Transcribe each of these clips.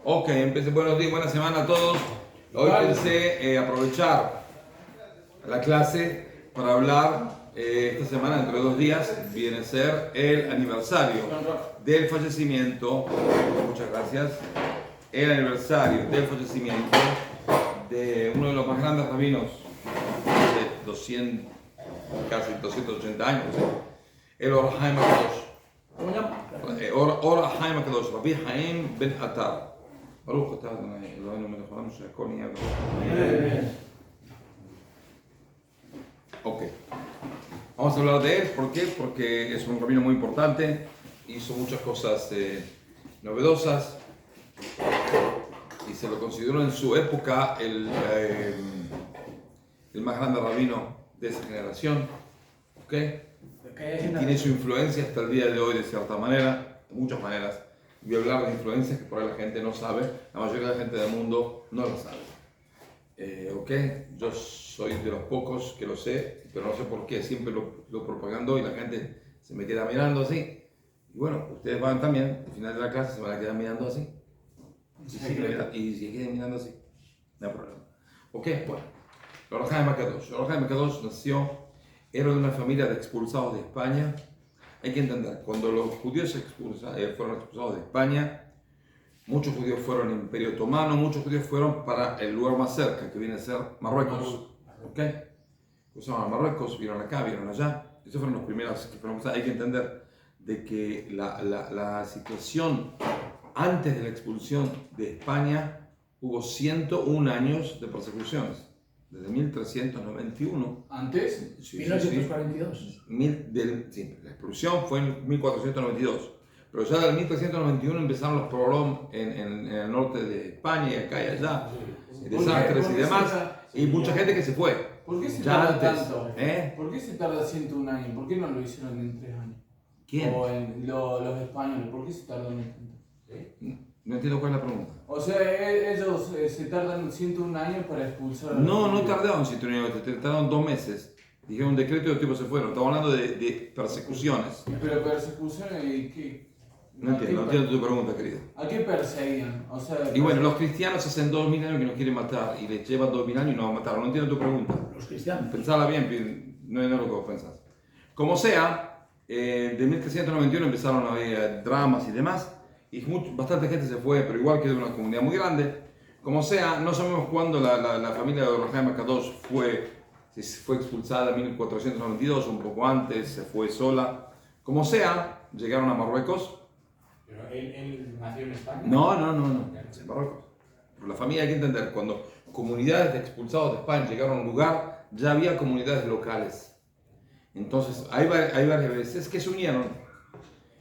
Ok, empecé. Buenos días, buena semana a todos. Hoy pensé aprovechar la clase para hablar. Esta semana, dentro de 2 días, viene a ser el aniversario del fallecimiento. Muchas gracias. El aniversario del fallecimiento de uno de los más grandes rabinos de 200, casi 280 años, el Or HaHaim HaKadosh. Or HaHaim HaKadosh, Rabbi Haim ben Atar. ברוך אתה ה' אלוהינו מלך העולם שהכל נהיה בדברו. Ok. Vamos a hablar de él. ¿Por qué? Porque es un rabino muy importante. Hizo muchas cosas novedosas. Y se lo consideró en su época el más grande rabino de esa generación. ¿Ok? Y tiene su influencia hasta el día de hoy de cierta manera, de muchas maneras. Voy a hablar de influencias que por ahí la gente no sabe, la mayoría de la gente del mundo no lo sabe. ¿Ok? Yo soy de los pocos que lo sé, pero no sé por qué, siempre lo propagando y la gente se me queda mirando así. Y bueno, ustedes van también, al final de la clase se van a quedar mirando así. Y si quedan mirando así, no hay problema. ¿Ok? Bueno, Or HaHaim HaKadosh. Or HaHaim HaKadosh nació, era de una familia de expulsados de España. Hay que entender, cuando los judíos fueron expulsados de España, muchos judíos fueron al Imperio Otomano, muchos judíos fueron para el lugar más cerca, que viene a ser Marruecos. ¿Ok? Cruzaron a Marruecos, vieron acá, vieron allá. Esos fueron los primeros que fueron. Hay que entender de que la situación antes de la expulsión de España hubo 101 años de persecuciones. Desde 1391. ¿Antes? Sí, 1942. Sí, la expulsión fue en 1492. Pero ya del 1391 empezaron los problemas en el norte de España y acá y allá, desastres y demás, y mucha gente que se fue. ¿Por qué se Ya tarda antes, tanto? ¿Por qué se tarda 101 años? ¿Por qué no lo hicieron en 3 años? ¿Quién? O en los españoles, ¿por qué se tardan tanto? No entiendo cuál es la pregunta. O sea, ellos se tardan 101 años para expulsar a los No judíos. tardaron 101 años, tardaron 2 meses. Dijeron un decreto y los tipos se fueron. Estamos hablando de persecuciones. Pero persecuciones y qué. No entiendo tu pregunta, querido. ¿A qué perseguían? O sea, Y bueno, los cristianos hacen 2000 años que nos quieren matar y les llevan 2000 años y nos van a matar. No entiendo tu pregunta. Los cristianos. Pensala bien, no es lo que vos pensás. Como sea, de 1391 empezaron a haber dramas y demás, y bastante gente se fue, pero igual quedó una comunidad muy grande. Como sea, no sabemos cuándo la familia de Or HaHaim HaKadosh fue expulsada en 1492, un poco antes, se fue sola. Como sea, llegaron a Marruecos. ¿Pero él nació en España? No, en Marruecos. Pero la familia hay que entender, cuando comunidades de expulsados de España llegaron a un lugar, ya había comunidades locales. Entonces, hay varias veces que se unieron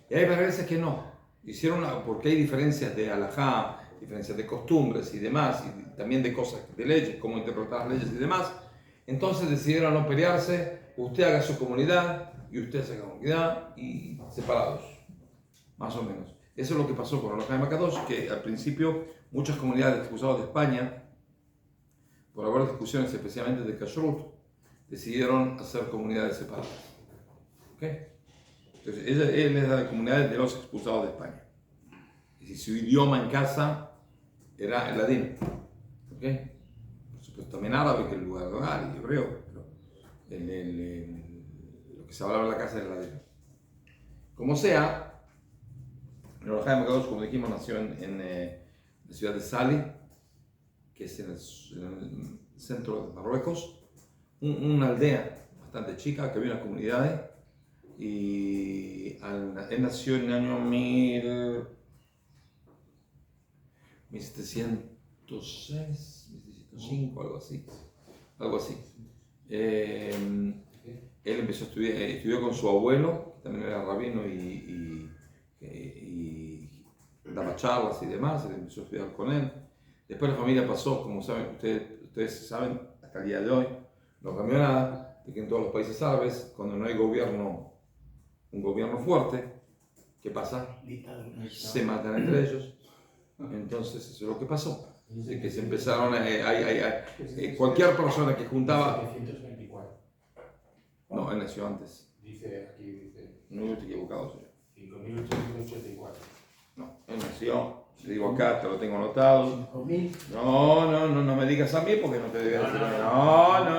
y hay varias veces que no. Porque hay diferencias de halajá, diferencias de costumbres y demás, y también de cosas, de leyes, cómo interpretar las leyes y demás. Entonces decidieron no pelearse, usted haga su comunidad y usted haga su comunidad y separados, más o menos. Eso es lo que pasó con Or HaHaim HaKadosh, que al principio muchas comunidades de expulsados de España, por haber discusiones especialmente de Kashrut, decidieron hacer comunidades separadas. ¿Okay? Entonces, él es de la comunidad de los expulsados de España. Y su idioma en casa era el ladino. ¿Okay? Por supuesto, también árabe, que es el lugar de hogar, y hebreo, pero lo que se hablaba en la casa era el ladino. Como sea, Or HaHaim HaKadosh, como dijimos, nació en la ciudad de Salih, que es en el centro de Marruecos, una aldea bastante chica que había una comunidad y él nació en el año 1706, 1705, algo así. Él empezó a estudiar, estudió con su abuelo, que también era rabino y daba charlas y demás, él empezó a estudiar con él. Después la familia pasó, como saben, ustedes saben, hasta el día de hoy, no cambió nada, de que en todos los países árabes, cuando no hay un gobierno fuerte, ¿qué pasa? Se matan entre ellos. Entonces eso es lo que pasó. De que se empezaron cualquier persona que juntaba... 724. No, él nació antes. Dice. No estoy equivocado, señor. 5884. No, él nació Te digo acá, te lo tengo anotado. 5.000. No me digas a mí porque no te debía decir a mí.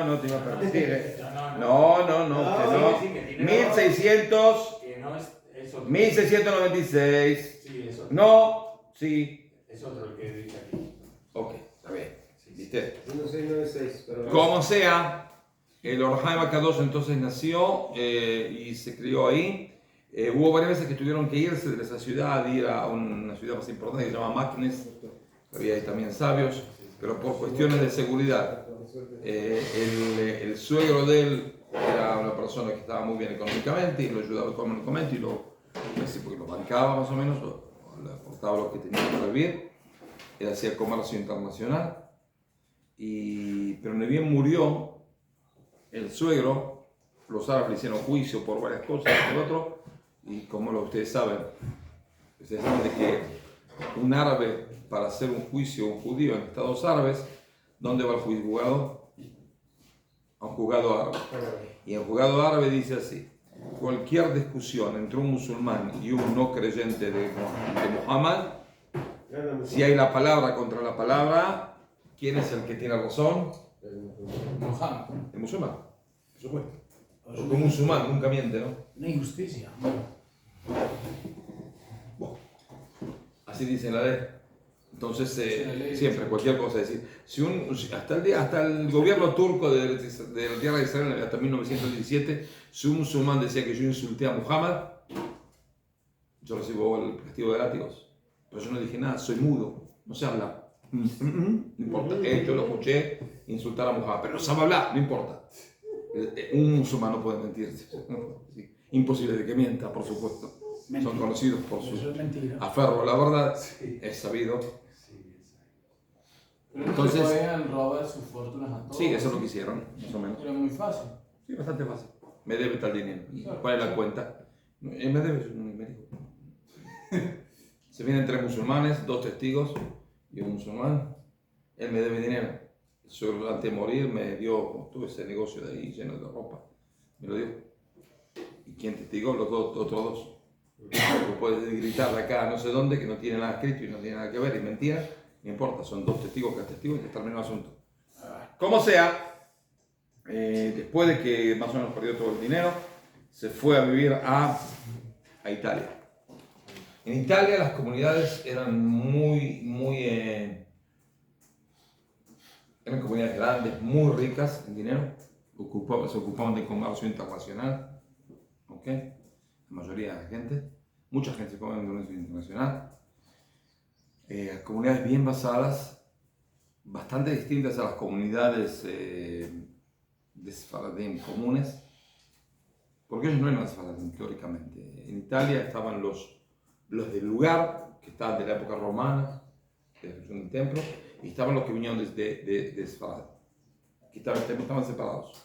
No te iba a permitir. No. Sí, que tiene 1600, Que no es otro. 1696. Sí, es otro. No, sí. Es otro el que dice aquí. Ok, está bien. ¿Viste? 1696, pero... Como sea, el Or Haim Akadosh entonces nació y se crió ahí. Hubo varias veces que tuvieron que irse de esa ciudad, ir a una ciudad más importante que se llama Maknes. Había ahí también sabios, pero por cuestiones de seguridad. El suegro de él era una persona que estaba muy bien económicamente y lo ayudaba económicamente y porque lo bancaba más o menos, o le aportaba lo que tenía para vivir. Él hacía comercio internacional. Pero ni bien murió el suegro, los árabes le hicieron juicio por varias cosas, por otro, y como ustedes saben de que un árabe para hacer un juicio, un judío en estados árabes, ¿dónde va el juzgado? A un juzgado árabe. Y el juzgado árabe dice así: cualquier discusión entre un musulmán y un no creyente de Muhammad, si hay la palabra contra la palabra, ¿quién es el que tiene razón? Mohammed. El musulmán, por supuesto. Porque un musulmán nunca miente, ¿no? Una injusticia. Bueno, así dice la ley. Entonces, la ley siempre, dice. cualquier cosa, es decir, hasta el gobierno turco de la tierra de Israel, hasta 1917, si un musulmán decía que yo insulté a Muhammad, yo recibo el castigo de látigos. Pero yo no dije nada, soy mudo, no sé hablar. No importa, esto lo escuché insultar a Muhammad, pero no sabe hablar, no importa. Un musulmán no puede mentir. Sí. Imposible de que mienta, por supuesto. Mentira. Son conocidos por su Eso es mentira. aferro a la verdad, Sí. es sabido. Sí, exacto. Pero Entonces- no se podían robar sus fortunas a todos. Sí, eso es lo que hicieron, más o menos. Era muy fácil. Sí, bastante fácil. Me debe tal dinero. ¿Y cuál es la cuenta? Me debe, me dijo. Se vienen 3 musulmanes, 2 testigos y un musulmán. Él me debe dinero. El suegro antes de morir me dio, tuve ese negocio de ahí lleno de ropa. Me lo dio. ¿Y quién testigó? Los otros dos. Lo puedes gritar de acá, no sé dónde, que no tiene nada escrito y no tiene nada que ver, y mentira. No importa, son 2 testigos, cada testigo y se terminó el asunto. Como sea, después de que más o menos perdió todo el dinero, se fue a vivir a Italia. En Italia las comunidades eran eran comunidades grandes, muy ricas en dinero, se ocupaban de comercio internacional, ¿ok? La mayoría de la gente, mucha gente se ocupaba de comercio internacional. Comunidades bien basadas, bastante distintas a las comunidades de Sefaradim comunes, porque ellos no eran Sefaradim teóricamente. En Italia estaban los del lugar, que estaban de la época romana, de la destrucción del templo, y estaban los que vinieron de Sefarad, que estaban separados.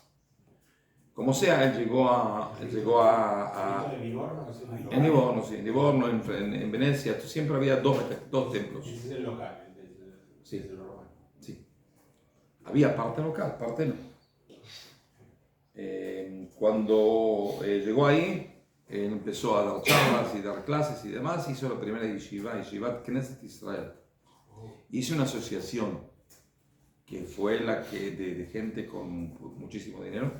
Como sea, él llegó a ¿De Livorno? ¿Es el local? en Livorno, sí, en Livorno, en Venecia, siempre había dos templos. Ese es el local, Sí. el romano. Sí. Había parte local, parte no. Cuando llegó ahí, empezó a dar charlas y dar clases y demás, hizo la primera Yeshivat Knesset Israel. Hizo una asociación que fue la que de gente con muchísimo dinero,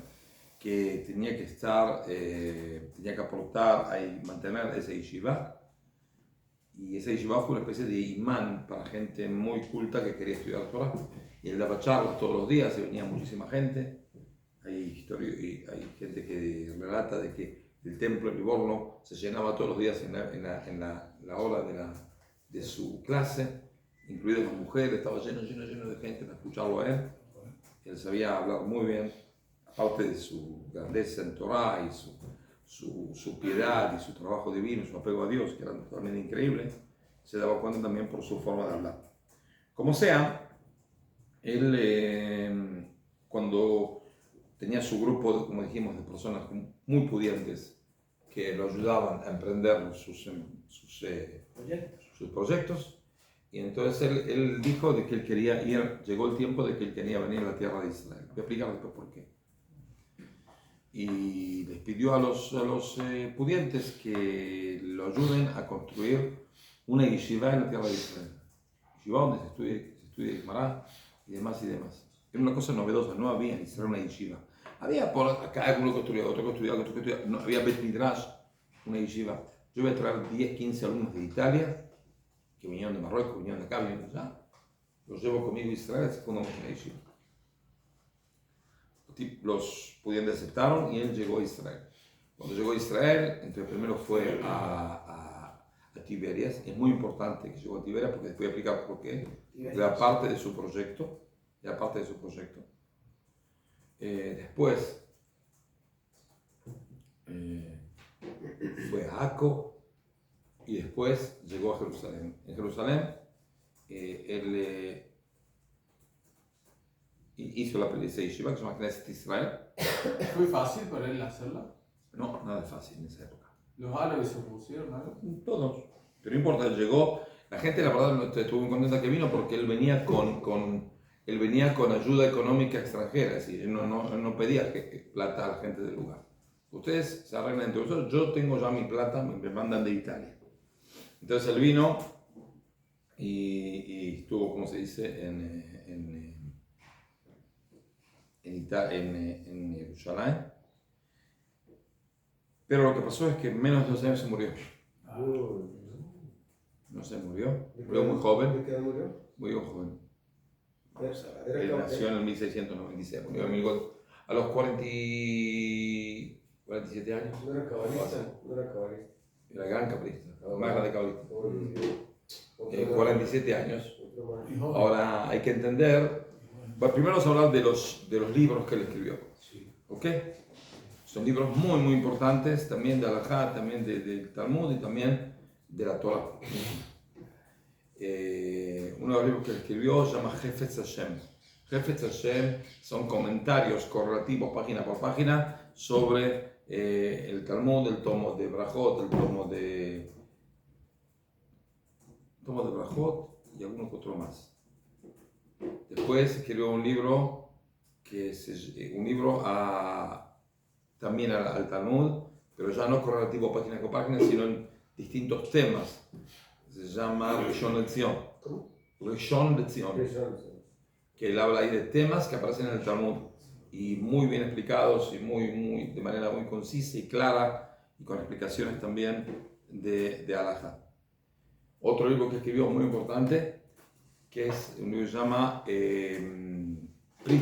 que tenía que estar, tenía que aportar y mantener ese Yeshiva. Y ese Yeshiva fue una especie de imán para gente muy culta que quería estudiar Torah. Y él daba charlas todos los días y venía muchísima gente. Hay gente que relata de que el templo de Livorno se llenaba todos los días en la hora de su clase, incluidas las mujeres, estaba lleno de gente para escucharlo a él. Él sabía hablar muy bien, aparte de su grandeza en Torah y su piedad y su trabajo divino, su apego a Dios, que era totalmente increíble, se daba cuenta también por su forma de hablar. Como sea, él cuando tenía su grupo, como dijimos, de personas muy pudientes que lo ayudaban a emprender sus proyectos, y entonces él dijo de que él quería ir, llegó el tiempo de que él quería venir a la tierra de Israel. Voy a explicar después por qué. Y les pidió a los pudientes que lo ayuden a construir una yeshiva en la tierra de Israel. Yeshiva donde se estudia Gemara y demás y demás. Era una cosa novedosa, no había en Israel una yeshiva. Había por acá alguno que estudiaba, otro que estudiaba, otro que estudiaba. No, había Bet Midrash, una yeshiva. Yo voy a traer 10, 15 alumnos de Italia, que vinieron de Marruecos, vinieron de acá, vinieron de allá. Los llevo conmigo a Israel, así fundamos una yeshiva. Los pudientes aceptaron y él llegó a Israel. Cuando llegó a Israel, entonces primero fue a Tiberias. Es muy importante que llegó a Tiberias porque les voy a explicar por qué. Era parte de su proyecto. Después fue a Acco y después llegó a Jerusalén. En Jerusalén él hizo la Pelisa Yeshiva, que se llama Knesset Israel. ¿Fue fácil para él hacerla? No, nada fácil en esa época. ¿Los árabes se opusieron a algo? Todos. Pero no importa, él llegó. La gente, la verdad, estuvo muy contenta que vino porque él venía con ayuda económica extranjera. Es decir, él no pedía plata a la gente del lugar. Ustedes se arreglan entre vosotros, yo tengo ya mi plata, me mandan de Italia. Entonces él vino y estuvo, como se dice, en Jerusalén. Pero lo que pasó es que en menos de 2 años se murió. No se murió. Murió muy joven. ¿De qué edad murió? Murió joven. Era Él nació en el 1696. Murió a los 47 años. No era cabalista. Era gran cabalista. Más grande cabalista. 47 años. Ahora hay que entender. Bueno, primero vamos a hablar de los libros que él escribió. ¿Ok? Son libros muy, muy importantes, también de Alajá, también del Talmud y también de la Torah. Uno de los libros que él escribió se llama Jefetz Hashem. Jefetz Hashem son comentarios correlativos página por página sobre el Talmud, el tomo de Brajot, el tomo de Brajot y algunos otros más. Después escribió un libro también al Talmud, pero ya no correlativo página con página, sino en distintos temas. Se llama Rishon LeZion. Rishon LeZion. Que él habla ahí de temas que aparecen en el Talmud y muy bien explicados y de manera muy concisa y clara y con explicaciones también de Alajá. Otro libro que escribió muy importante, que es un libro que se llama Pri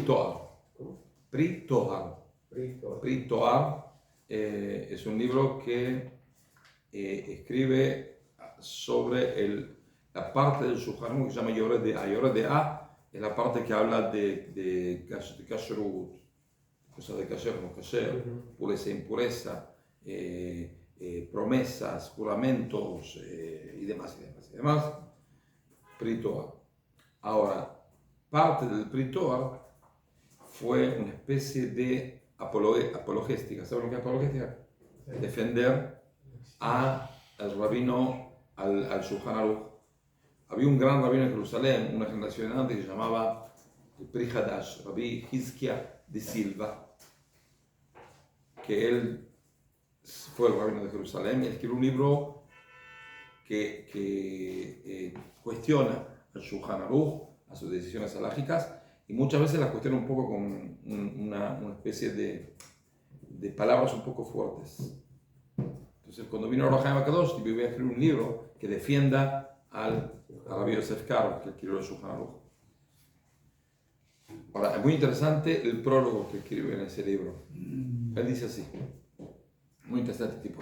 Toar. Es un libro que escribe sobre la parte del Shulchan Aruch que se llama Yored de A. Es la parte que habla de kashrut, cosas de kasher, no kasher, pureza, impureza, promesas, juramentos y demás. Pri Toar. Ahora, parte del Pri Toar fue una especie de apologéstica. ¿Saben lo que es apologéstica? Defender al rabino, al Shulchan Aruch. Había un gran rabino en Jerusalén, una generación antes, que se llamaba el Pri Hadash, Rabbi Hizkia de Silva, que él fue el rabino de Jerusalén y escribió un libro que cuestiona al Shulchan Aruch, a sus decisiones halágicas, y muchas veces las cuestiona un poco con una especie de palabras un poco fuertes. Entonces, cuando vino Ohr HaChaim HaKadosh, yo voy a escribir un libro que defienda al Rabbi Yosef Karo, que escribió el Shulchan Aruch. Ahora, es muy interesante el prólogo que escribe en ese libro. Él dice así, muy interesante tipo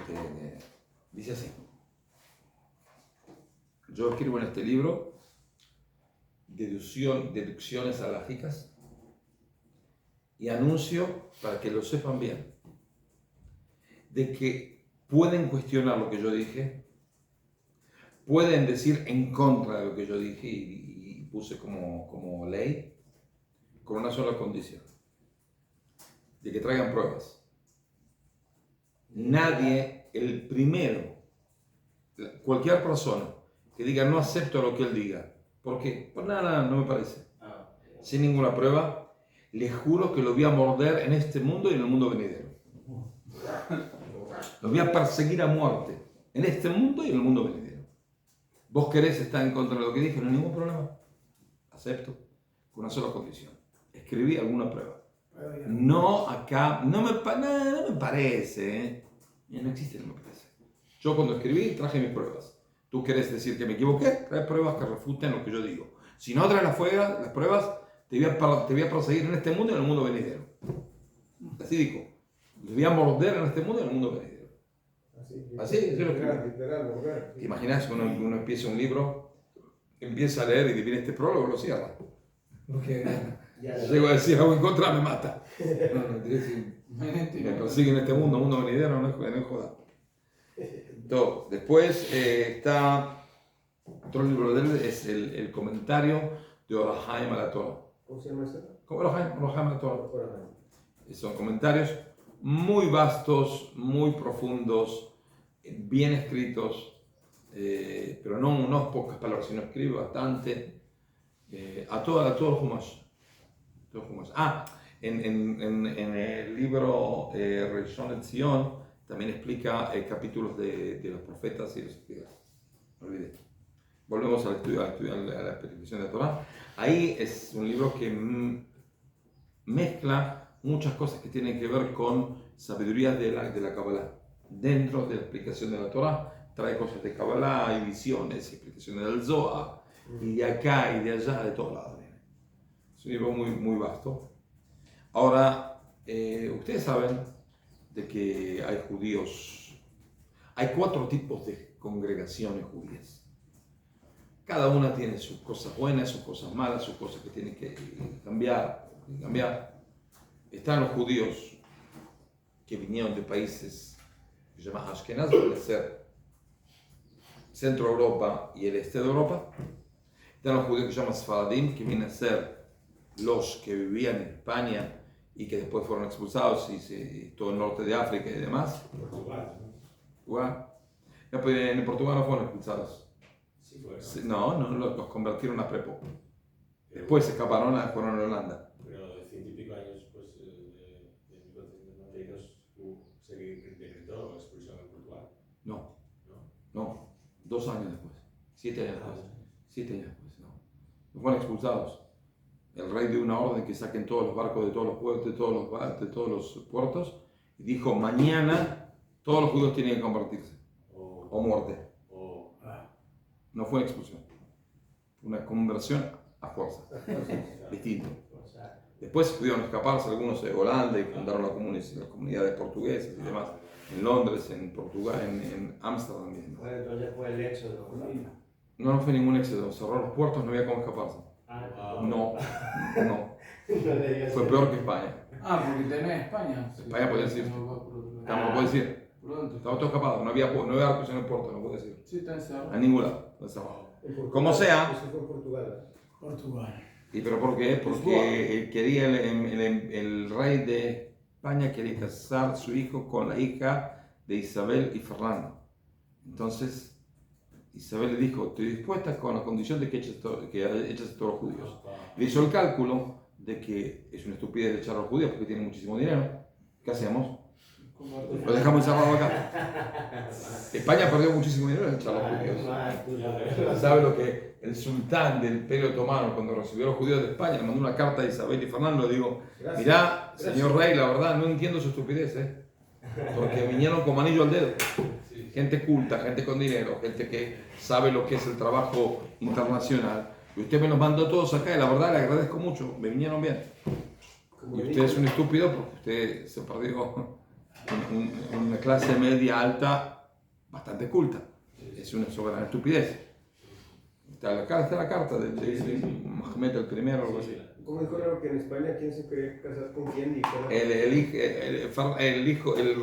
dice así: yo escribo en este libro deducciones halágicas y anuncio, para que lo sepan bien, de que pueden cuestionar lo que yo dije, pueden decir en contra de lo que yo dije y puse como ley, con una sola condición: de que traigan pruebas. Nadie, el primero, cualquier persona que diga no acepto lo que él diga, ¿por qué? Pues nada, no me parece, sin ninguna prueba, le juro que lo voy a morder en este mundo y en el mundo venidero. Lo voy a perseguir a muerte en este mundo y en el mundo venidero. vos querés estar en contra de lo que dije, no hay ningún problema. Acepto, con una sola condición. Escribí alguna prueba. No acá, no me parece, ¿eh? No existe, no me parece. Yo cuando escribí traje mis pruebas. Tú querés decir que me equivoqué, trae pruebas que refuten lo que yo digo. Si no traes las pruebas, te voy a perseguir en este mundo y en el mundo venidero. Así dijo. Te voy a morder en este mundo y en el mundo venidero. Así es lo que ¿te imaginas cuando uno empieza un libro, empieza a leer y viene este prólogo, lo cierra? Porque llego a decir algo en contra, me mata. Me persigue en este mundo venidero, no es joda. Entonces, después está otro libro de él, es el comentario de Orahaim a la Torah. ¿Cómo se llama eso? Orahaim a la Torah. Son comentarios muy vastos, muy profundos, bien escritos, pero no pocas palabras, sino escribe bastante a todo el Humash. En el libro Rishon LeZion también explica capítulos de los profetas y los espías. No olvidé. Volvemos al estudio, a la explicación de la Torah. Ahí es un libro que mezcla muchas cosas que tienen que ver con sabiduría de la Kabbalah. Dentro de la explicación de la Torah trae cosas de Kabbalah y visiones, explicaciones del Zohar, y de acá y de allá, de todos lados. Es un libro muy vasto. Ahora, ustedes saben de que hay judíos, hay 4 tipos de congregaciones judías. Cada una tiene sus cosas buenas, sus cosas malas, sus cosas que tienen que cambiar. Están los judíos que vinieron de países que se llaman Ashkenaz, puede ser Centro Europa y el este de Europa. Están los judíos que se llaman Sfaradim, que vienen a ser los que vivían en España y que después fueron expulsados y todo el norte de África y demás. Portugal, ¿no? Portugal. En Portugal no fueron expulsados. Sí, fueron. No, los convirtieron a prepo. Después se escaparon, fueron a Holanda. Pero de 100 y pico años después de 1492 se decretó la expulsión en Portugal. No, 2 años después, 7 años después. 7 años después, no fueron expulsados. El rey dio una orden que saquen todos los barcos de todos los puertos, de todos los puertos, y dijo: mañana todos los judíos tienen que convertirse o muerte. No fue una expulsión, fue una conversión a fuerza. Distinto. Después pudieron escaparse algunos de Holanda y fundaron las comunidades portuguesas y demás. En Londres, en Portugal, en Ámsterdam también. Bueno, entonces fue el éxodo. No fue ningún éxodo, cerró los puertos, no había cómo escaparse. No. Fue peor que España. Porque tenés España. España podía decir. No puede decir. Estaba todo escapado, no había barcos en el puerto, no puede decir. Sí, está encerrado. A ningún lado, encerrado. Como sea. Eso fue en Portugal. Portugal. ¿Y pero por qué? Porque quería el rey de España quería casar su hijo con la hija de Isabel y Fernando. Entonces Isabel le dijo: estoy dispuesta con la condición de que eches a todos los judíos. Le hizo el cálculo de que es una estupidez echar a los judíos porque tienen muchísimo dinero. ¿Qué hacemos? Lo dejamos encerrado acá. España perdió muchísimo dinero en echar a los judíos. ¿Sabe lo que el sultán del Imperio Otomano, cuando recibió a los judíos de España, le mandó una carta a Isabel y Fernando? Le digo: mirá, señor rey, la verdad no entiendo su estupidez, porque vinieron con anillo al dedo. Gente culta, gente con dinero, gente que sabe lo que es el trabajo internacional. Y usted me los mandó todos acá y la verdad le agradezco mucho, me vinieron bien. Y usted es un estúpido porque usted se perdió en una clase media alta bastante culta. Es una soberana estupidez. Está la carta de Mohamed I o algo así. ¿Cómo dijo que en España quién se quería casar con quién? El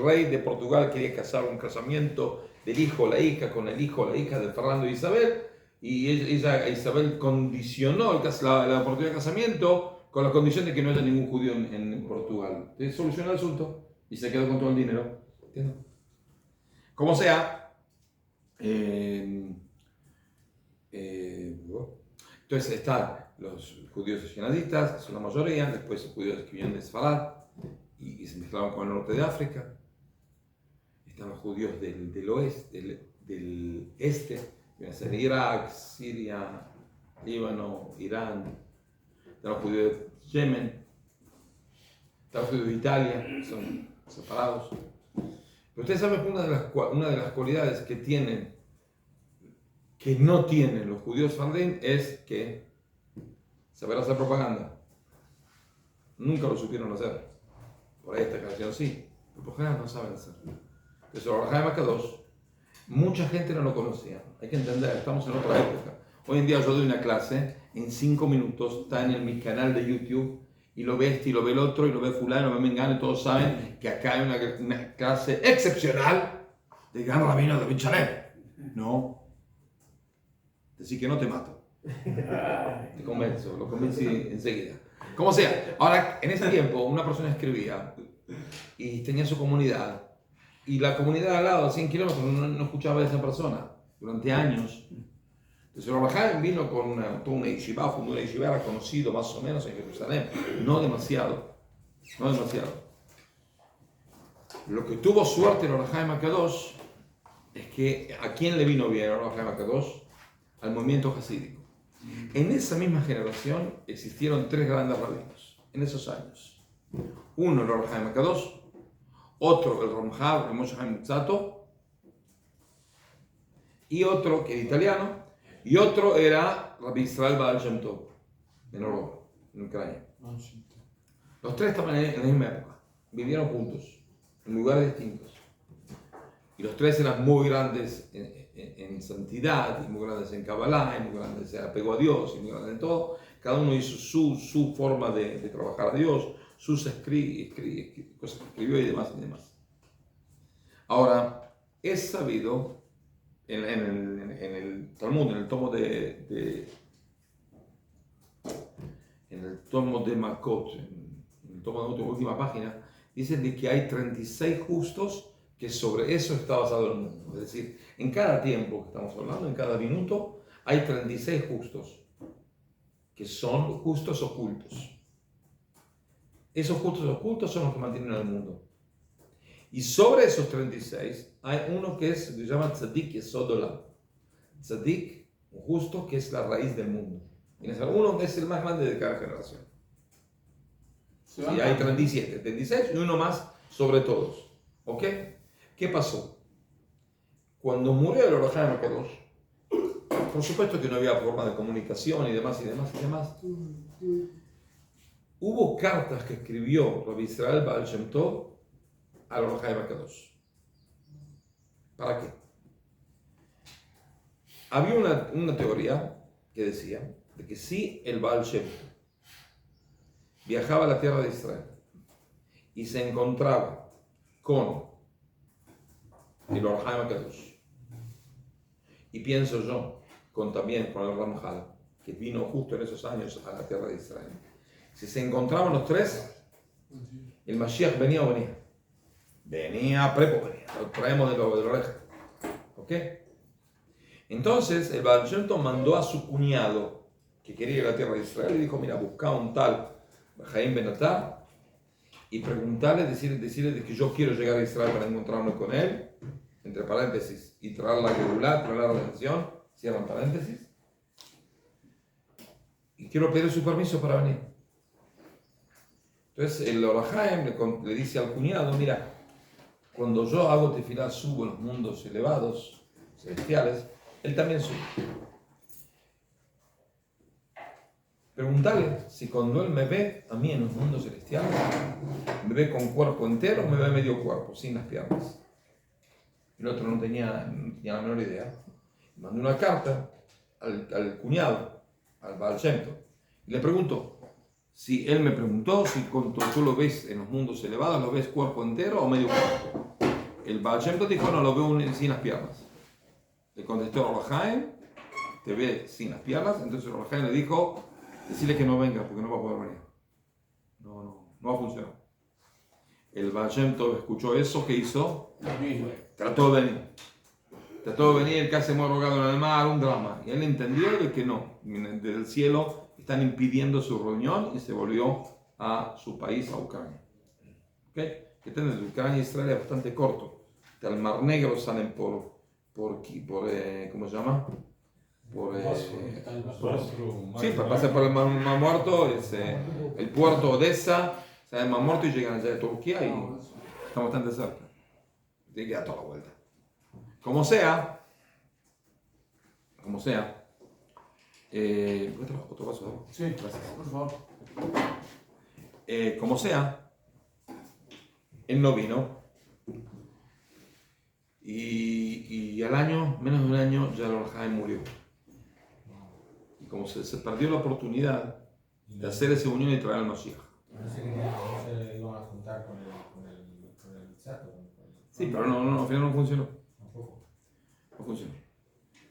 rey de Portugal quería casar un casamiento del hijo o la hija con el hijo o la hija de Fernando y Isabel, y Isabel condicionó la oportunidad de casamiento con la condición de que no haya ningún judío en Portugal. Entonces solucionó el asunto y se quedó con todo el dinero. ¿Entiendes? Como sea, entonces están los judíos ashkenazistas, que son la mayoría, después los judíos que vienen de Sfarad y se mezclaron con el norte de África. Están los judíos del oeste, del este, Viene a ser Irak, Siria, Líbano, Irán, están los judíos de Yemen, están los judíos de Italia, son separados. Pero ustedes saben que una de las cualidades que tienen, que no tienen los judíos Fardim, es que saber hacer propaganda. Nunca lo supieron hacer. Por ahí esta canción sí, pero por general no saben hacer. Entonces, el Orahai Makadosh, mucha gente no lo conocía. Hay que entender, estamos en otra época. Hoy en día yo doy una clase, en 5 minutos, está en mi canal de YouTube, y lo ve este, y lo ve el otro, y lo ve fulano, y lo ve Mengano, y todos saben que acá hay una clase excepcional de gran rabino de Bichalem. No. Decir que no te mato. Te convenzo, lo convencí enseguida. Como sea. Ahora, en ese tiempo, una persona escribía y tenía su comunidad, y la comunidad al lado, a 100 kilómetros, no escuchaba a esa persona durante años. Entonces, el Orahai vino con toda una yeshiva, fundó una yeshiva, era conocido más o menos en Jerusalén, no demasiado. Lo que tuvo suerte el Orahai Makadosh es que ¿a quién le vino bien el Orahai Makadosh? Al movimiento hasídico. En esa misma generación existieron 3 grandes rabinos, en esos años. Uno, el Orahai Makadosh, otro, el Ramjab, el Moshe Haim Luzzatto, y otro, que era italiano, y otro era Rabbi Israel Baal Shem Tov, en Europa, en Ucrania. Los 3 estaban en la misma época, vivieron juntos, en lugares distintos. Y los 3 eran muy grandes en santidad, y muy grandes en Kabbalah, y muy grandes en apego a Dios, y muy grandes en todo. Cada uno hizo su forma de trabajar a Dios, sus cosas que escribió y demás. Ahora, es sabido en el Talmud, en el tomo de Makot, en el tomo de la última página, dicen de que hay 36 justos que sobre eso está basado el mundo. Es decir, en cada tiempo que estamos hablando, en cada minuto, hay 36 justos, que son justos ocultos. Esos justos ocultos son los que mantienen al mundo. Y sobre esos 36, hay uno que se llama Tzadik Yesod Olam. Tzadik, un justo, que es la raíz del mundo. Y uno que es el más grande de cada generación. Sí, hay 37, 36 y uno más sobre todos. ¿Ok? ¿Qué pasó? Cuando murió el Orahai Makadosh, por supuesto que no había forma de comunicación y demás. Hubo cartas que escribió Rabbi Israel Baal Shem Tov al Orahai Makadosh. ¿Para qué? Había una teoría que decía de que si el Baal Shem Tov viajaba a la tierra de Israel y se encontraba con el Orahai Makadosh, y pienso yo también con el Ramjal, que vino justo en esos años a la tierra de Israel, si se encontraban los 3, el Mashiach venía, lo traemos de la oreja. ¿Ok? Entonces el Baal Shem Tov mandó a su cuñado que quería ir a la tierra de Israel y dijo: mira, busca un tal Jaim Ben Atar y preguntarle, decirle de que yo quiero llegar a Israel para encontrarme con él, entre paréntesis, y traer la Geulá, traer la redención, cierran paréntesis, y quiero pedir su permiso para venir. Entonces el Orahai le dice al cuñado: mira, cuando yo hago tefilá, subo en los mundos elevados, celestiales, él también sube. Preguntarle si cuando él me ve a mí en los mundos celestiales, me ve con cuerpo entero o me ve medio cuerpo, sin las piernas. El otro no tenía la menor idea. Mandó una carta al cuñado, al Baal Shem Tov, y le preguntó si él me preguntó si cuando tú lo ves en los mundos elevados, lo ves cuerpo entero o medio cuerpo. El Baal Shem Tov dijo: no, lo veo sin las piernas. Le contestó el Orahai: te ve sin las piernas. Entonces el Orahai le dijo: decirle que no venga porque no va a poder venir. No va a funcionar. El Baal Shem Tov escuchó eso, ¿qué hizo? Trató de venir, el casi muere ahogado en el mar, un drama. Y él entendió de que no, desde el cielo están impidiendo su reunión y se volvió a su país, a Ucrania. ¿Okay? Que desde Ucrania a Israel es bastante corto. Del Mar Negro salen por ¿cómo se llama? Por, sí, Sí, pasa por el Mar Muerto, el puerto de Odessa, sale el Mar Muerto y llegan allá de Turquía y estamos bastante cerca. Tiene que dar toda la vuelta. Como sea, otro vaso de agua. Sí, Gracias. por favor. Como sea, él no vino y al año, menos de un año, ya el Haim murió. Y como se perdió la oportunidad de hacer esa unión y traer al Mashiach. No se iban a juntar con el chato. Sí, pero no, al final no funcionó. Tampoco. No funcionó.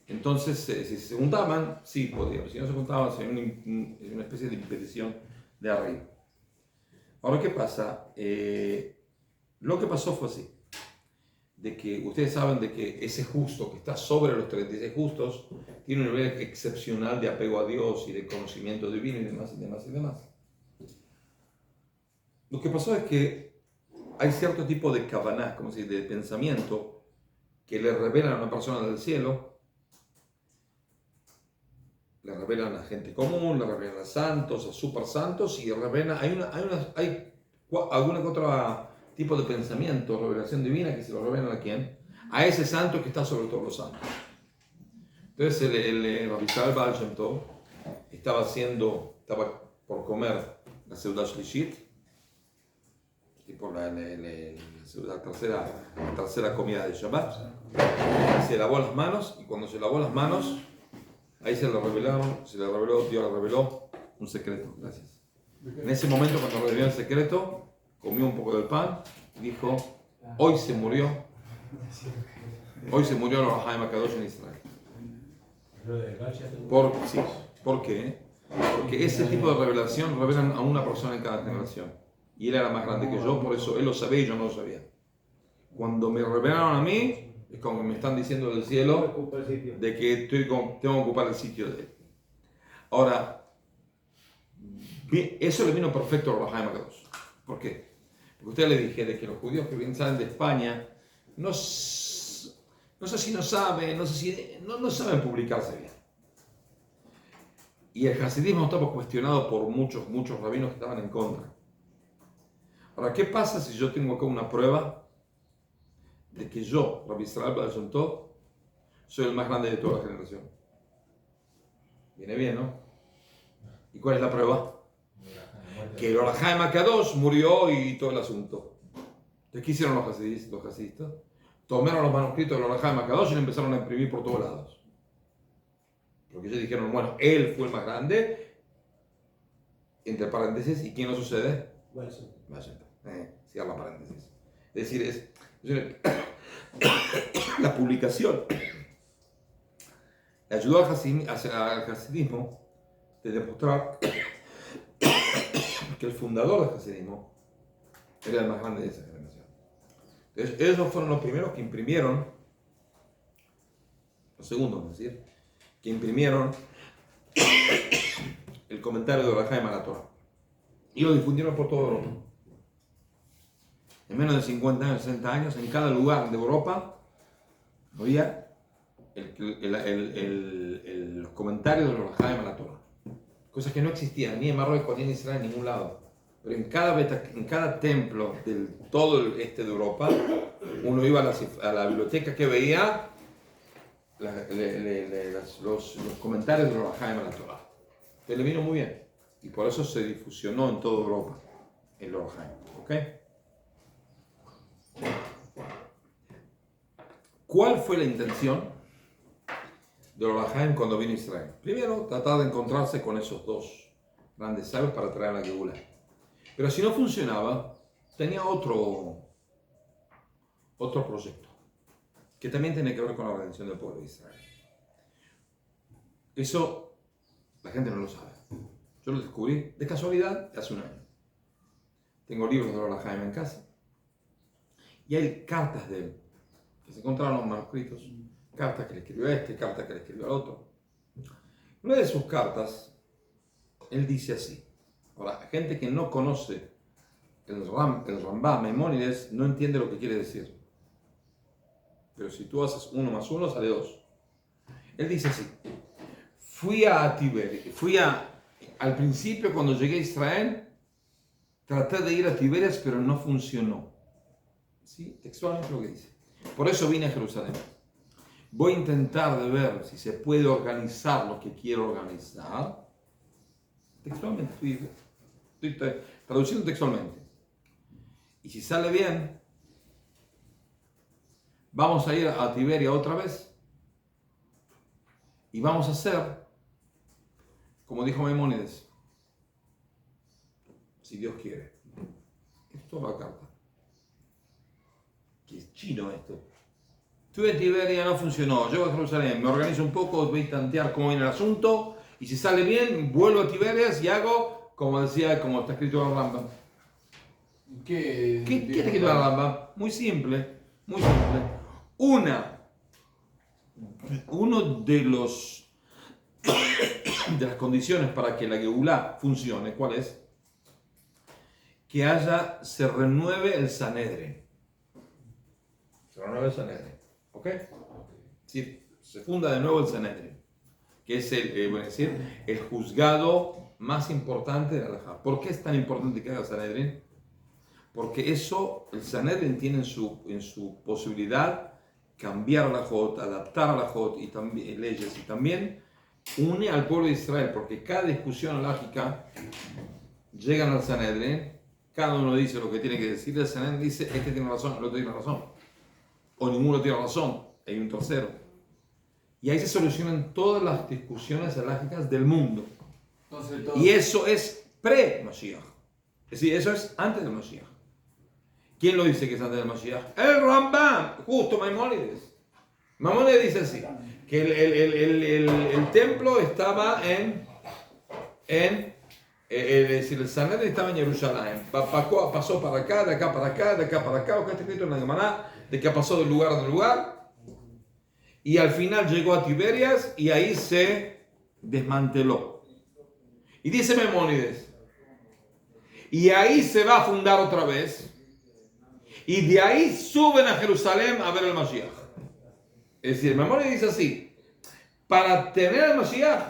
Entonces, si se juntaban, sí podía, pero si no se juntaban, sería una especie de impedición de arriba. Ahora, ¿qué pasa? Lo que pasó fue así, de que ustedes saben de que ese justo que está sobre los 36 justos tiene un nivel excepcional de apego a Dios y de conocimiento divino y demás, y demás, y demás. Lo que pasó es que hay cierto tipo de kavaná, como si de pensamiento, que le revelan a una persona del cielo, le revelan a gente común, le revelan a santos, a super santos, y revelan, hay alguna que otra tipo de pensamiento, revelación divina, que se lo revelan a quién, a ese santo que está sobre todos los santos. Entonces el Rabbi Israel Baal Shem Tov estaba por comer la Seudat Shlishit, tipo la tercera comida de Shabbat. Se lavó las manos, y cuando se lavó las manos, ahí Dios le reveló un secreto. Gracias. En ese momento, cuando reveló el secreto, comió un poco del pan y dijo: hoy se murió el Or HaHaim HaKadosh en Israel. ¿Por qué? Porque ese tipo de revelación revelan a una persona en cada generación. Y él era más grande que yo, por eso él lo sabía y yo no lo sabía. Cuando me revelaron a mí, es como que me están diciendo del cielo de que tengo que ocupar el sitio de él. Ahora, eso le vino perfecto a Or HaHaim HaKadosh. ¿Por qué? Porque usted le dije de que los judíos que salen de España no sé si no saben, no saben publicarse bien. Y el hasidismo estaba cuestionado por muchos rabinos que estaban en contra. Ahora, ¿qué pasa si yo tengo acá una prueba de que yo, Rabbi Israel Baal Shem Tov, soy el más grande de toda la generación? Viene bien, ¿no? ¿Y cuál es la prueba? Que el Or HaHaim HaKadosh murió y todo el asunto. Entonces, ¿qué hicieron los hasidistas? Tomaron los manuscritos del Or HaHaim HaKadosh y lo empezaron a imprimir por todos lados. Porque ellos dijeron: bueno, él fue el más grande, entre paréntesis, ¿y quién lo sucede? Cierra paréntesis. Es decir, la publicación le ayudó al hasidismo de demostrar que el fundador del hasidismo era el más grande de esa generación. Entonces, ellos fueron los primeros que imprimieron, los segundos, es decir, que imprimieron el comentario de Or HaHaim a la Torah y lo difundieron por toda Europa. En menos de 50 años, 60 años, en cada lugar de Europa había los comentarios de Or HaHaim a la Torah. Cosas que no existían ni en Marruecos, ni en Israel, en ningún lado. Pero en cada templo de todo el este de Europa, uno iba a la biblioteca que veía los comentarios de Or HaHaim a la Torah. Entonces le vino muy bien. Y por eso se difusionó en toda Europa el Or HaHaim. ¿Ok? ¿Cuál fue la intención de Or HaHaim cuando vino a Israel? Primero, tratar de encontrarse con esos dos grandes sabios para traer la Geula. Pero si no funcionaba, tenía otro proyecto, que también tiene que ver con la redención del pueblo de Israel. Eso la gente no lo sabe. Yo lo descubrí de casualidad hace un año. Tengo libros de Or HaHaim en casa. Y hay cartas de él, que se encontraron en los manuscritos. Cartas que le escribió a este, cartas que le escribió al otro. Una de sus cartas, él dice así. Ahora, gente que no conoce el Rambam, Maimónides, no entiende lo que quiere decir. pero si tú haces 1 más 1 sale 2. Él dice así, al principio cuando llegué a Israel, traté de ir a Tiberias, pero no funcionó. ¿Sí? Textualmente lo que dice. Por eso vine a Jerusalén. Voy a intentar de ver si se puede organizar lo que quiero organizar. Textualmente, estoy traduciendo textualmente. Y si sale bien, vamos a ir a Tiberia otra vez. Y vamos a hacer, como dijo Maimónides, si Dios quiere. Esto es la carta. Que es chino esto. Estuve en Tiberia, no funcionó. Llego a Jerusalén, me organizo un poco, voy a tantear cómo viene el asunto. Y si sale bien, vuelvo a Tiberias y hago, como está escrito en el Rambam. ¿Qué está escrito en el Rambam? Muy simple, muy simple. Uno de las condiciones para que la Geulá funcione, ¿cuál es? Que se renueve el Sanedrín. Se renueve el Sanedrín. ¿Ok? Sí, se funda de nuevo el Sanedrín, que es el juzgado más importante de la halajá. ¿Por qué es tan importante que haga el Sanedrín? Porque el Sanedrín tiene en su posibilidad cambiar la halajot, adaptar la halajot y también leyes, y también une al pueblo de Israel, porque cada discusión halájica llegan al Sanedrín, cada uno dice lo que tiene que decir, el Sanedrín dice, este tiene razón, el otro tiene razón, o ninguno tiene razón, hay un tercero. Y ahí se solucionan todas las discusiones halájicas del mundo. Y eso es pre-Mashiach. Es decir, eso es antes del Mashiach. ¿Quién lo dice que es antes del Mashiach? El Rambam, justo Maimónides. Maimónides dice así, que el templo estaba es decir, el Sanedrín estaba en Jerusalén. Pasó para acá, de acá para acá, de acá para acá, o que está escrito en la Gemara, de que pasó del lugar al lugar. Y al final llegó a Tiberias y ahí se desmanteló. Y dice Maimónides, y ahí se va a fundar otra vez. Y de ahí suben a Jerusalén a ver el Mashiach. Es decir, Maimónides dice así, para tener el Mashiach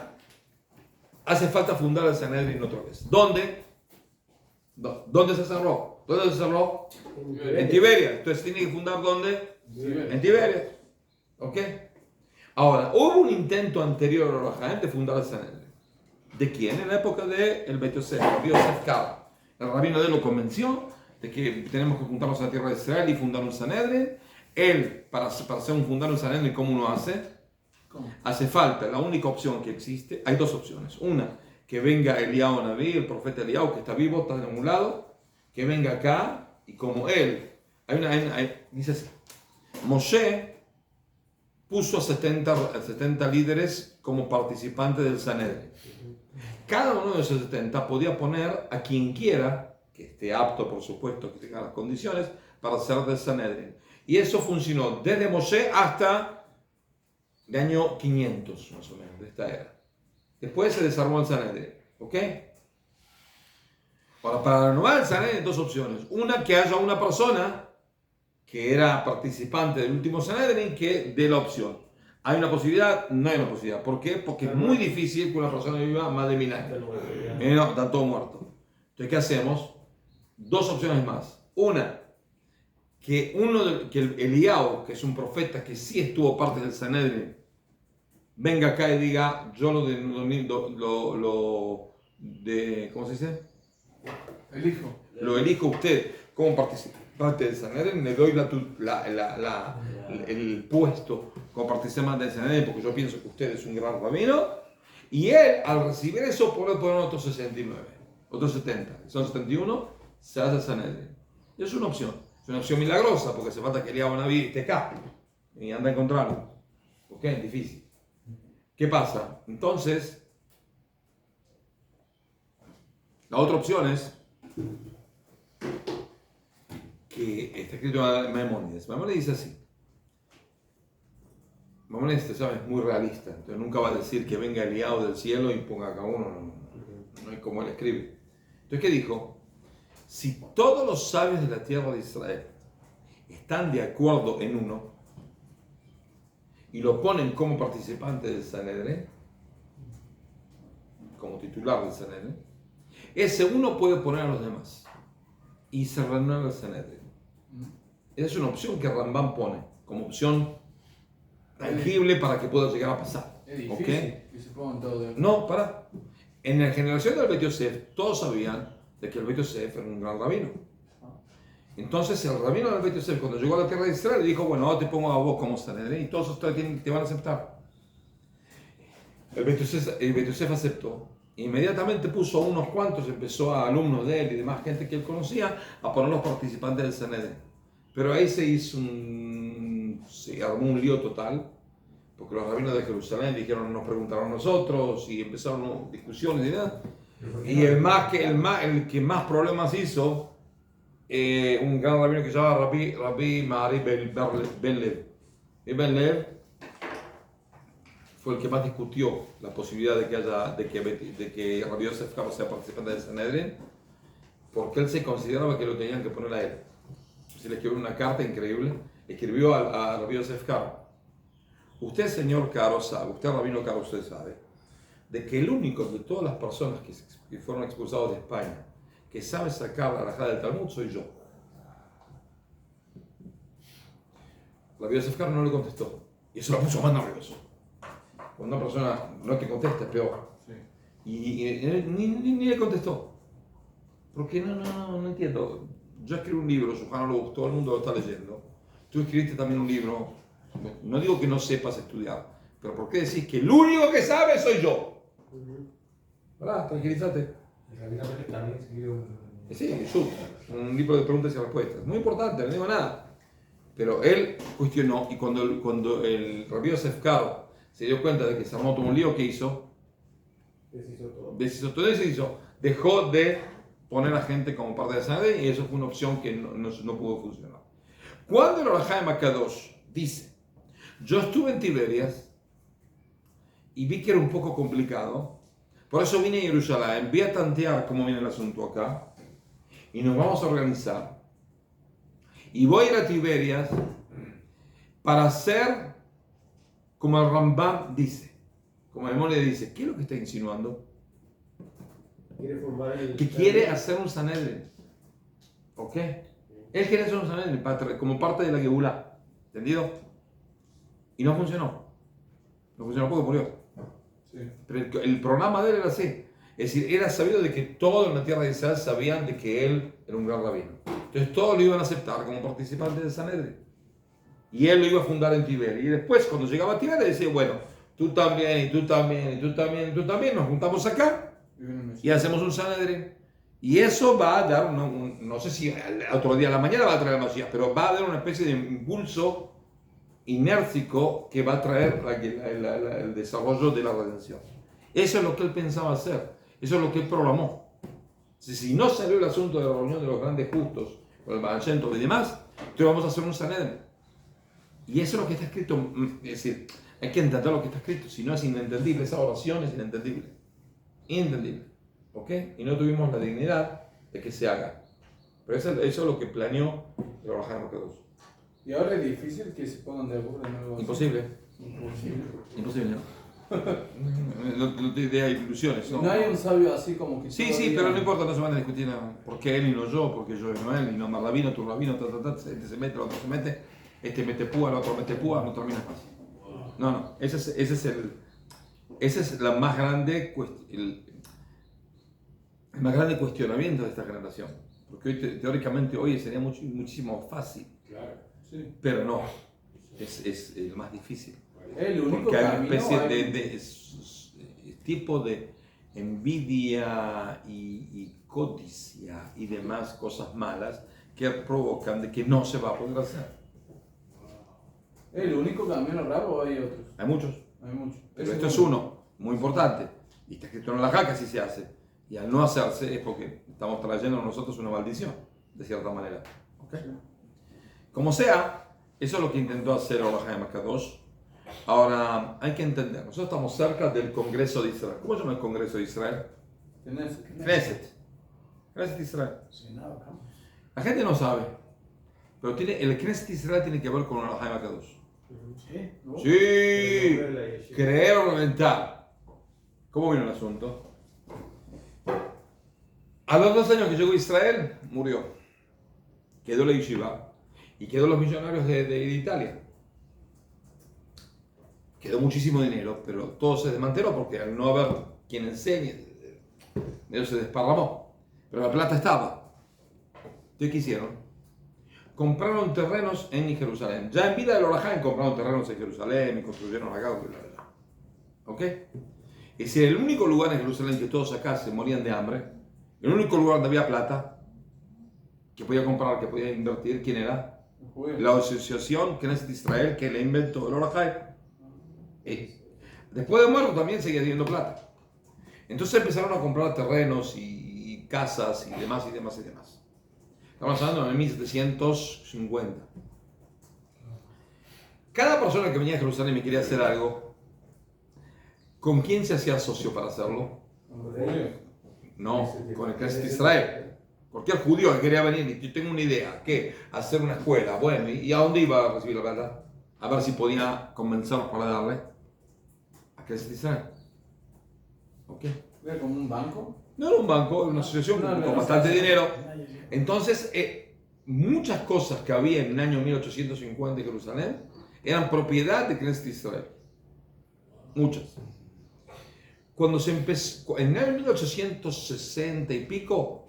hace falta fundar el Sanedrín otra vez. ¿Dónde? ¿Dónde se cerró? ¿Dónde se cerró? En Tiberia. Entonces tiene que fundar ¿dónde? En Tiberia. ¿Ok? Ahora, hubo un intento anterior a la gente de fundar el Sanedrín. ¿De quién? En la época del Beit Yosef, Rabbi Yosef Karo. El rabino de él lo convenció de que tenemos que juntarnos a la tierra de Israel y fundar un Sanedrín. Él, para fundar un Sanedrín, ¿cómo uno hace? Hace falta, la única opción que existe, hay dos opciones. Una, que venga Eliyahu Naví, el profeta Eliyahu, que está vivo, está en un lado, que venga acá, y como él, dice así, Moshe puso a 70 líderes como participantes del Sanedrín. Cada uno de esos 70 podía poner a quien quiera, que esté apto, por supuesto, que tenga las condiciones, para ser del Sanedrín. Y eso funcionó desde Moshe hasta el año 500, más o menos, de esta era. Después se desarmó el Sanedrín. ¿Ok? Ahora, para renovar el Sanedrín hay dos opciones. Una, que haya una persona que era participante del último Sanedrín que dé la opción. ¿Hay una posibilidad? No hay una posibilidad. ¿Por qué? Porque es muy difícil que una persona viva más de 1000 años. No, están todos muertos. Entonces, ¿qué hacemos? Dos opciones más. Una, que el Eliyahu, que es un profeta que sí estuvo parte del Sanedrín, venga acá y diga, yo ¿cómo se dice? Lo elijo a usted como participante del Sanedrín, le doy el puesto como participante del Sanedrín porque yo pienso que usted es un gran rabino, y él, al recibir eso, puede poner otros 69, otros 70, son 71, se hace el Sanedrín. Y es una opción. Es una opción milagrosa, porque hace falta que Eliyahu Naví esté acá y anda a encontrarlo. ¿Ok? Es difícil. ¿Qué pasa? Entonces, la otra opción es que está escrito en Maimónides. Maimónides dice así. Maimónides, ¿sabes? Es muy realista. Entonces nunca va a decir que venga Eliyahu del cielo y ponga acá uno. No es como él escribe. Entonces, ¿qué dijo? Si todos los sabios de la tierra de Israel están de acuerdo en uno, y lo ponen como participante del Sanedrín, como titular del Sanedrín, ese uno puede poner a los demás y se renueva el Sanedrín. Esa es una opción que Rambam pone como opción tangible para que pueda llegar a pasar. Es difícil ¿Ok? que se pongan todos de No, para. En la generación del Bet Yosef, todos sabían de que el Bet Yosef era un gran rabino. Entonces el rabino del Bet Yosef, cuando llegó a la tierra de Israel, le dijo, bueno, ahora te pongo a vos como Sanedrín y todos ustedes te van a aceptar. El Bet Yosef aceptó. Inmediatamente puso a unos cuantos, empezó a alumnos de él y demás gente que él conocía, a poner los participantes del Sanedrín. Pero ahí se armó un lío total, porque los rabinos de Jerusalén dijeron, nos preguntaron nosotros, y empezaron discusiones y nada. Y el que más problemas hizo, un gran rabino que se llama Rabbi Mari Ben Lev. Ben Lev fue el que más discutió la posibilidad de que Rabbi Yosef Karo sea participante del Sanedrín, porque él se consideraba que lo tenían que poner a él. Se le escribió una carta increíble, escribió a Rabbi Yosef Karo: usted, señor Karo, sabe, usted, rabino Karo, usted sabe, de que el único de todas las personas que fueron expulsados de España que sabe sacar la halajá del Talmud soy yo. Rabbi Yosef Karo no le contestó, y eso lo puso más nervioso. Cuando una persona no te contesta es peor. Sí. Y ni le contestó. Porque no entiendo. Yo escribí un libro, Shulchan Aruch, todo el mundo lo está leyendo. Tú escribiste también un libro. No digo que no sepas estudiar, pero ¿por qué decís que el único que sabe soy yo? ¿Verdad? Tranquilízate. El rabino Pérez también escribió Sí, un libro de preguntas y respuestas. Muy importante, no digo nada. Pero él cuestionó, y cuando el Rabbi Yosef Karo se dio cuenta de que se armó todo un lío, ¿qué hizo? Deshizo. Dejó de poner a gente como parte de Sanedrín, y eso fue una opción que no pudo funcionar. Cuando el Orajá de Makadosh dice, yo estuve en Tiberias y vi que era un poco complicado, por eso vine a Jerusalén, vi a tantear cómo viene el asunto acá, y nos vamos a organizar, y voy a ir a Tiberias para hacer como el Rambam dice, como el Mole dice. ¿Qué es lo que está insinuando? Que quiere hacer un Sanedrín. ¿Ok? Él quiere hacer un Sanedrín como parte de la Geulá. ¿Entendido? Y no funcionó. No funcionó porque murió. Sí. Pero el programa de él era así. Es decir, era sabido de que todos en la tierra de Israel sabían de que él era un gran rabino. Entonces todos lo iban a aceptar como participante del Sanedrín. Y él lo iba a fundar en Tiberias. Y después, cuando llegaba a Tiberias, decía, bueno, tú también, y tú también, y tú también, y tú también, nos juntamos acá y hacemos un Sanedrín. Y eso va a dar, no sé si otro día a la mañana va a traer Mashiach, pero va a dar una especie de impulso inércico que va a traer el desarrollo de la redención. Eso es lo que él pensaba hacer, eso es lo que él programó. Si no salió el asunto de la reunión de los grandes justos, con el Baal Shem Tov y demás, entonces vamos a hacer un Sanedrín. Y eso es lo que está escrito, es decir, hay que entender lo que está escrito, si no es inentendible, esa oración es inentendible. Inentendible. ¿Ok? Y no tuvimos la dignidad de que se haga. Pero eso es lo que planeó el Orajá de Makadosh. Y ahora es difícil que se pongan de acuerdo en algo así. Imposible. Imposible, ¿no? No tiene idea de ilusiones, ¿no? No hay un sabio así como que. Sí, pero no importa, no se van a discutir nada. ¿Por qué él y no yo? ¿Por qué yo y no él? Y no más rabino, tu rabino, este se mete, el otro se mete, este mete púa, el otro mete púa, no termina fácil. No, ese es la más grande el más grande cuestionamiento de esta generación. Porque hoy, teóricamente hoy sería muchísimo fácil. Claro. Sí. Pero no, es el más difícil. El único Porque hay una camino especie hay- de tipo de envidia y codicia y demás cosas malas que provocan de que no se va a poder hacer. El único camino raro, hay otros. Hay muchos, Hay muchos. pero Ese esto es uno, muy importante. Y está escrito en la jaca si se hace. Y al no hacerse es porque estamos trayendo a nosotros una maldición, de cierta manera. ¿Ok? Como sea, eso es lo que intentó hacer Orajá de Makadosh. Ahora, hay que entender, nosotros estamos cerca del Congreso de Israel. ¿Cómo se llama el Congreso de Israel? Knesset. Knesset Israel. La gente no sabe, pero el Knesset Israel tiene que ver con Orajá de Makadosh. Sí. ¿no? Sí, El nombre de la yeshiva. creer o reventar. ¿Cómo vino el asunto? A los 2 años que llegó a Israel, murió. Quedó la yeshiva y quedó los millonarios de Italia. Quedó muchísimo dinero, pero todo se desmanteló porque al no haber quien enseñe, dinero se desparramó. Pero la plata estaba. ¿Qué hicieron? Compraron terrenos en Jerusalén. Ya en vida del Oraján compraron terrenos en Jerusalén y construyeron acá. ¿Ok? Es el único lugar en Jerusalén que todos acá se morían de hambre. El único lugar donde había plata que podía comprar, que podía invertir. ¿Quién era? La asociación Knesset Israel que le inventó el Oraján. Después de muerto también seguía teniendo plata. Entonces empezaron a comprar terrenos y casas y demás y demás y demás. Estamos hablando de 1750. Cada persona que venía a Jerusalén y quería hacer algo, ¿con quién se hacía socio para hacerlo? No, con el Knesset Israel. Cualquier judío que quería venir y yo tengo una idea, ¿qué? Hacer una escuela. Bueno, ¿y a dónde iba a recibir la plata? A ver si podía convencernos para darle a Knesset Israel. ¿Ok? ¿Era como un banco? No era un banco, era una asociación con bastante dinero. Entonces, muchas cosas que había en el año 1850 en Jerusalén eran propiedad de Knesset Israel. Muchas. Cuando se empezó, en el año 1860 y pico,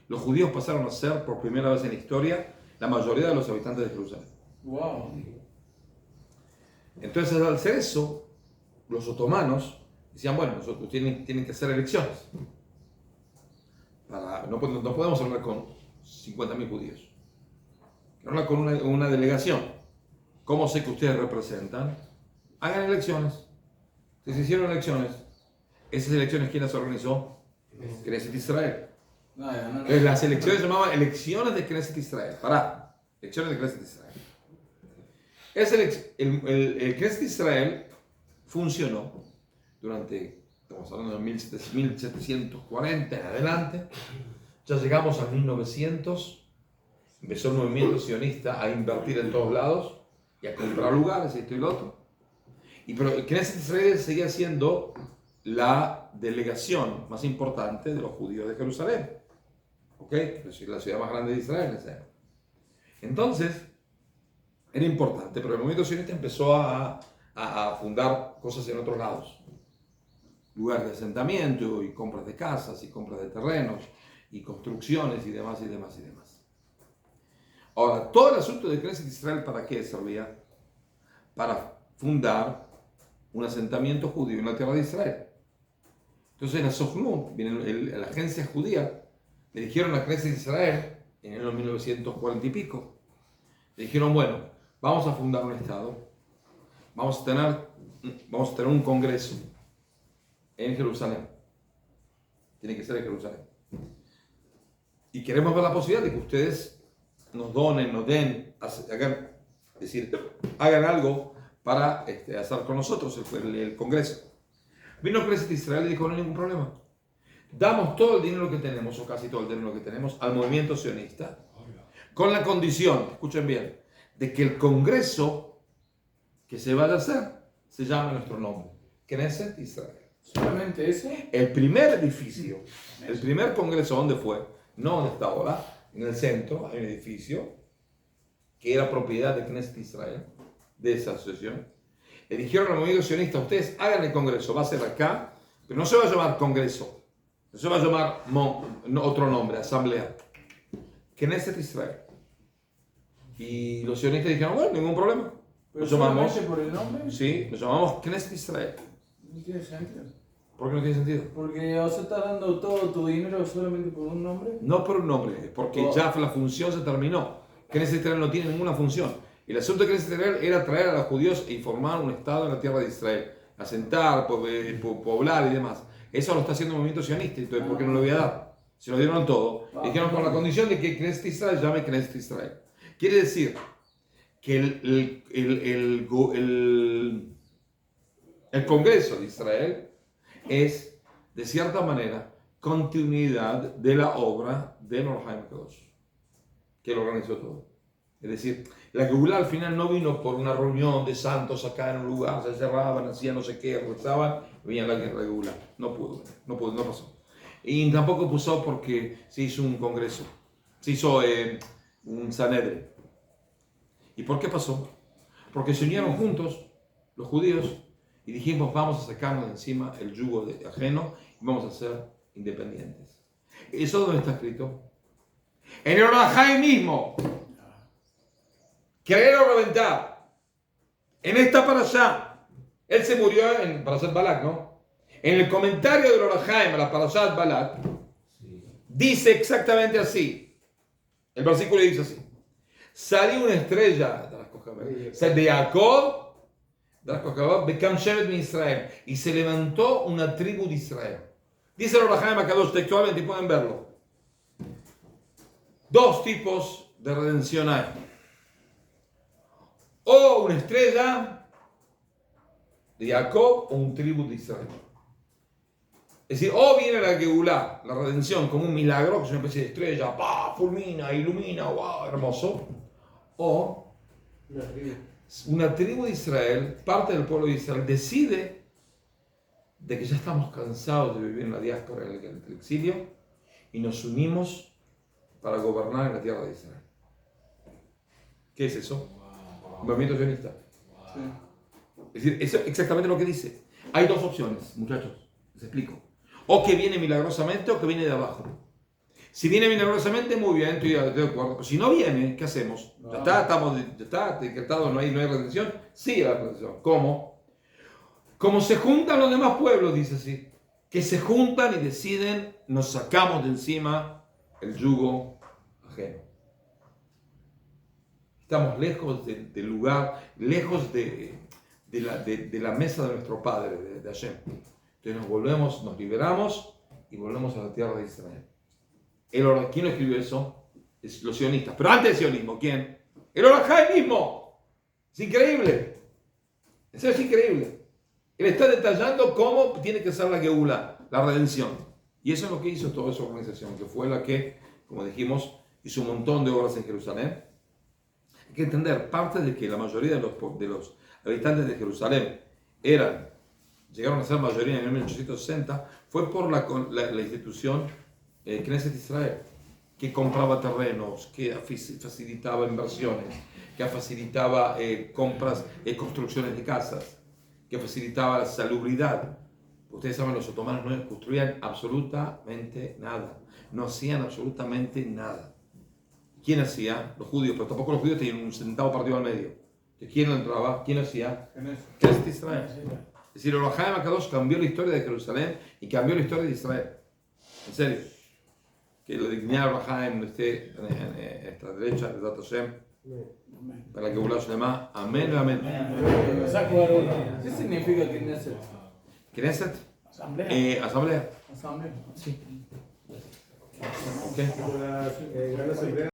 los judíos pasaron a ser, por primera vez en la historia, la mayoría de los habitantes de Jerusalén. Wow. Entonces, al hacer eso, los otomanos decían, bueno, nosotros tienen que hacer elecciones. No podemos hablar con 50.000 judíos. Hablar con una delegación. ¿Cómo sé que ustedes representan? Hagan elecciones. Se hicieron elecciones. Esas elecciones, ¿quién las organizó? Knesset Israel. Entonces, las elecciones se llamaban elecciones de Knesset Israel. Elecciones de Knesset Israel. El Knesset Israel funcionó durante, estamos hablando de 1740 en adelante. Ya llegamos a 1900. Empezó el movimiento sionista a invertir en todos lados y a comprar lugares, esto y lo otro. Pero el Knesset Israel seguía siendo la delegación más importante de los judíos de Jerusalén. ¿Ok? Es la ciudad más grande de Israel. Entonces, era importante, pero el movimiento sionista empezó a fundar cosas en otros lados. Lugares de asentamiento y compras de casas y compras de terrenos y construcciones y demás y demás y demás. Ahora, todo el asunto de Knesset Israel, ¿para qué servía? Para fundar un asentamiento judío en la tierra de Israel. Entonces, la Sochnut, la agencia judía, le dijeron a Knesset Israel, en el año 1940 y pico, le dijeron, bueno, vamos a fundar un estado, vamos a tener un congreso en Jerusalén. Tiene que ser en Jerusalén. Y queremos ver la posibilidad de que ustedes nos donen, nos den, hagan algo para hacer con nosotros el congreso. Vino Knesset Israel y dijo, no hay ningún problema. Damos todo el dinero que tenemos, o casi todo el dinero que tenemos, al movimiento sionista, con la condición, escuchen bien, de que el congreso que se vaya a hacer se llame nuestro nombre, Knesset Israel. ¿Solamente eso? El primer edificio, el primer congreso, ¿dónde fue? No donde está ahora, en el centro hay un edificio que era propiedad de Knesset Israel, de esa asociación. Le dijeron al movimiento sionista, ustedes hagan el congreso, va a ser acá, pero no se va a llamar congreso, no se va a llamar otro nombre, asamblea. Knesset Israel. Y los sionistas dijeron, bueno, ningún problema. ¿Pero Lo llamamos, solamente por el nombre? sí, lo llamamos Knesset Israel. No tiene sentido. ¿Por qué no tiene sentido? Porque o sea, estás dando todo tu dinero solamente por un nombre. No por un nombre, es porque ya la función se terminó. Knesset Israel no tiene ninguna función. Y el asunto de Knesset Israel era traer a los judíos e formar un estado en la tierra de Israel. Asentar, poblar y demás. Eso lo está haciendo el movimiento sionista, entonces ¿por qué no lo voy a dar? Se lo dieron todo. Dijeron con la condición de que Knesset Israel llame Knesset Israel. Quiere decir que el Congreso de Israel es, de cierta manera, continuidad de la obra de Norheim Kodesh, que lo organizó todo. Es decir, la Geulá al final no vino por una reunión de santos acá en un lugar, se cerraban, hacían no sé qué, rezaban, venía la Geulá. No pudo, no pasó. Y tampoco pasó porque se hizo un congreso, se hizo un Sanedre. ¿Y por qué pasó? Porque se unieron juntos los judíos y dijimos, vamos a sacarnos de encima el yugo ajeno y vamos a ser independientes. ¿Eso dónde está escrito? En el Ohr HaChaim mismo. Querer o reventar. En esta parashá. Él se murió en Parashat Balak, ¿no? En el comentario del Ohr HaChaim a la Parashat Balak, dice exactamente así. El versículo dice así. Salió una estrella de Jacob, Israel, y se levantó una tribu de Israel. Dice el Ohr HaChaim Akadosh textualmente, y pueden verlo. Dos tipos de redención hay. O una estrella de Jacob o un tribu de Israel. Es decir, o viene la Geulá, la redención, como un milagro, que es una especie de estrella, ¡pah! Fulmina, ilumina, ¡wow! Hermoso. O una tribu de Israel, parte del pueblo de Israel, decide de que ya estamos cansados de vivir en la diáspora, en el exilio, y nos unimos para gobernar en la tierra de Israel. ¿Qué es eso? Un movimiento sionista. Sí. Es decir, eso es exactamente lo que dice. Hay dos opciones, muchachos, les explico. O que viene milagrosamente o que viene de abajo. Si viene milagrosamente, muy bien, estoy de acuerdo. Si no viene, ¿qué hacemos? No. Ya está decretado, no hay redención. Sí, la redención. ¿Cómo? Como se juntan los demás pueblos, dice así. Que se juntan y deciden, nos sacamos de encima el yugo ajeno. Estamos lejos del lugar, lejos de la mesa de nuestro Padre, de Hashem. Entonces nos volvemos, nos liberamos y volvemos a la tierra de Israel. ¿Quién lo escribió eso? Es los sionistas. Pero antes del sionismo, ¿quién? El Ohr HaChaim mismo. Es increíble. Eso es increíble. Él está detallando cómo tiene que ser la Geulá, la redención. Y eso es lo que hizo toda esa organización, que fue la que, como dijimos, hizo un montón de obras en Jerusalén. Hay que entender, parte de que la mayoría de los habitantes de Jerusalén llegaron a ser mayoría en el 1860, fue por la institución Knesset Israel, que compraba terrenos, que facilitaba inversiones, que facilitaba compras, construcciones de casas, que facilitaba la salubridad. Ustedes saben, los otomanos no construían absolutamente nada, no hacían absolutamente nada. ¿Quién hacía? Los judíos, pero tampoco los judíos tenían un centavo partido al medio. ¿Quién entraba? ¿Quién hacía? Knesset Israel. Es decir, el Ohr HaChaim Akadosh cambió la historia de Jerusalén y cambió la historia de Israel. En serio. Que la dignidad del Ohr HaChaim esté en esta derecha, de Zat Hashem, para que Geulá Shlema. Amén, amén. ¿Qué significa Knesset? Knesset, Asamblea. asamblea. Asamblea. Sí. Como la Gran Asamblea